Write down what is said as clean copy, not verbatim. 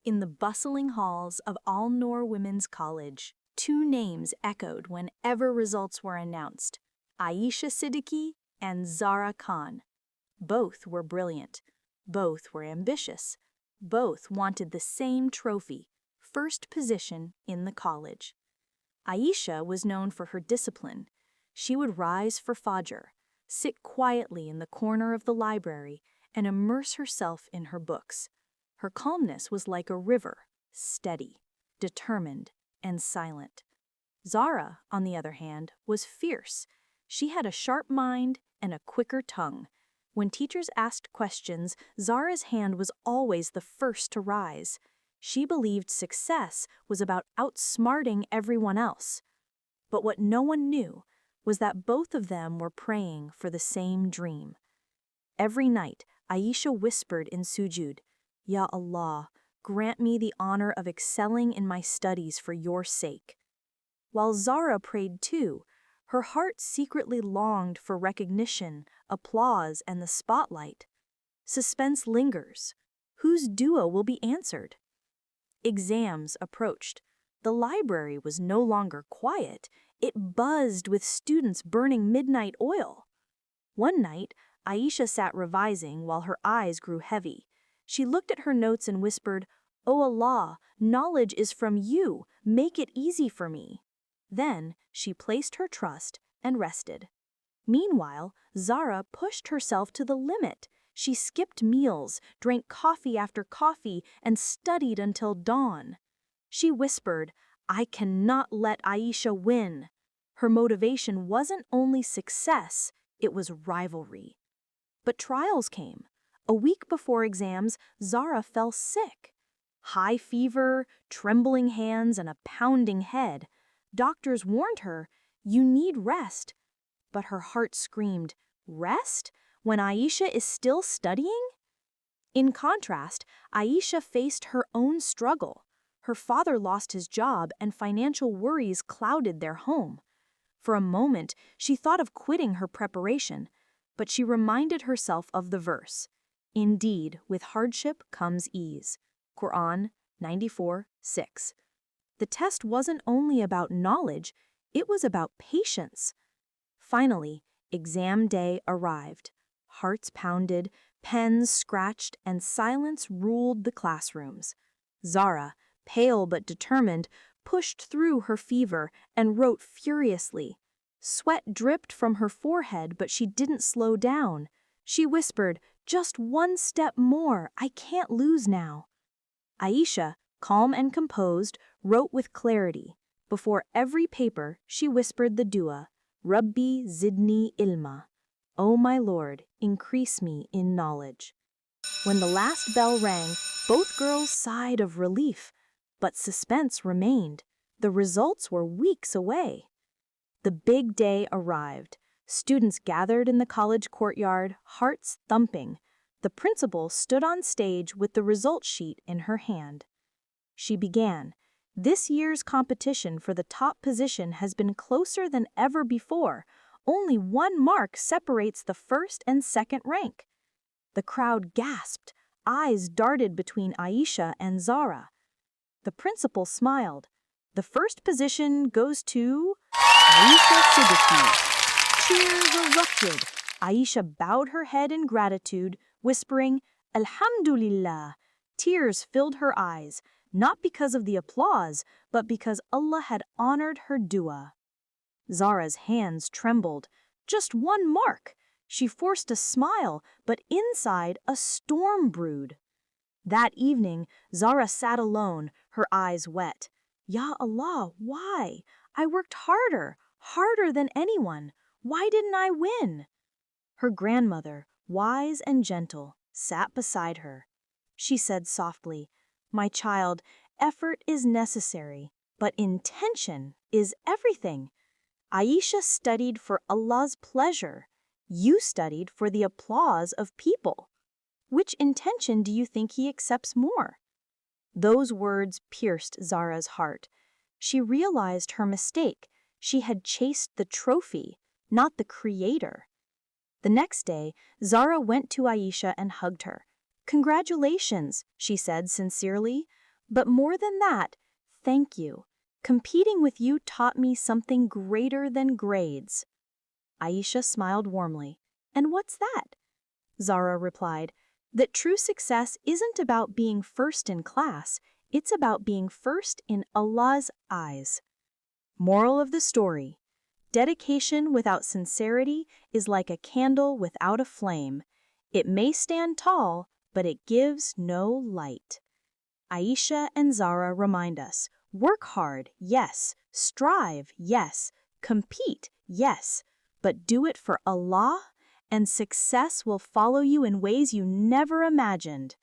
In the bustling halls of Al-Noor Women's College, two names echoed whenever results were announced: Ayesha Siddiqui and Zara Khan. Both were brilliant. Both were ambitious. Both wanted the same trophy, first position in the college. Ayesha was known for her discipline. She would rise for Fajr, sit quietly in the corner of the library, and immerse herself in her books. Her calmness was like a river, steady, determined, and silent. Zara, on the other hand, was fierce. She had a sharp mind and a quicker tongue. When teachers asked questions, Zara's hand was always the first to rise. She believed success was about outsmarting everyone else. But what no one knew was that both of them were praying for the same dream. Every night, Ayesha whispered in sujud, "Ya Allah, grant me the honor of excelling in my studies for your sake." While Zara prayed too, her heart secretly longed for recognition, applause, and the spotlight. Suspense lingers. Whose dua will be answered? Exams approached. The library was no longer quiet. It buzzed with students burning midnight oil. One night, Ayesha sat revising while her eyes grew heavy. She looked at her notes and whispered, "O Allah, knowledge is from you. Make it easy for me." Then she placed her trust and rested. Meanwhile, Zara pushed herself to the limit. She skipped meals, drank coffee after coffee, and studied until dawn. She whispered, "I cannot let Ayesha win." Her motivation wasn't only success, it was rivalry. But trials came. A week before exams, Zara fell sick. High fever, trembling hands, and a pounding head. Doctors warned her, "You need rest." But her heart screamed, "Rest? When Ayesha is still studying?" In contrast, Ayesha faced her own struggle. Her father lost his job and financial worries clouded their home. For a moment, she thought of quitting her preparation, but she reminded herself of the verse, "Indeed, with hardship comes ease." Qur'an 94:6. The test wasn't only about knowledge, it was about patience. Finally, exam day arrived. Hearts pounded, pens scratched, and silence ruled the classrooms. Zara, pale but determined, pushed through her fever and wrote furiously. Sweat dripped from her forehead, but she didn't slow down. She whispered, "Just one step more, I can't lose now." Ayesha, calm and composed, wrote with clarity. Before every paper, she whispered the dua, "Rabbi zidni ilma." "O my Lord, increase me in knowledge." When the last bell rang, both girls sighed of relief, but suspense remained. The results were weeks away. The big day arrived. Students gathered in the college courtyard, hearts thumping. The principal stood on stage with the result sheet in her hand. She began, "This year's competition for the top position has been closer than ever before. Only 1 mark separates the first and second rank." The crowd gasped. Eyes darted between Ayesha and Zara. The principal smiled. "The first position goes to Ayesha Siddiqui." Cheers erupted. Ayesha bowed her head in gratitude, whispering, "Alhamdulillah." Tears filled her eyes, not because of the applause, but because Allah had honored her dua. Zara's hands trembled. Just 1 mark! She forced a smile, but inside a storm brewed. That evening, Zara sat alone, her eyes wet. "Ya Allah, why? I worked harder than anyone. Why didn't I win?" Her grandmother, wise and gentle, sat beside her. She said softly, "My child, effort is necessary, but intention is everything. Ayesha studied for Allah's pleasure. You studied for the applause of people. Which intention do you think He accepts more?" Those words pierced Zara's heart. She realized her mistake. She had chased the trophy, not the creator. The next day, Zara went to Ayesha and hugged her. "Congratulations," she said sincerely. But more than that, thank you. Competing with you taught me something greater than grades." Ayesha smiled warmly. "And what's that?" Zara replied, "That true success isn't about being first in class, it's about being first in Allah's eyes." Moral of the story: dedication without sincerity is like a candle without a flame. It may stand tall, but it gives no light. Ayesha and Zara remind us, work hard, yes. Strive, yes. Compete, yes. But do it for Allah, and success will follow you in ways you never imagined.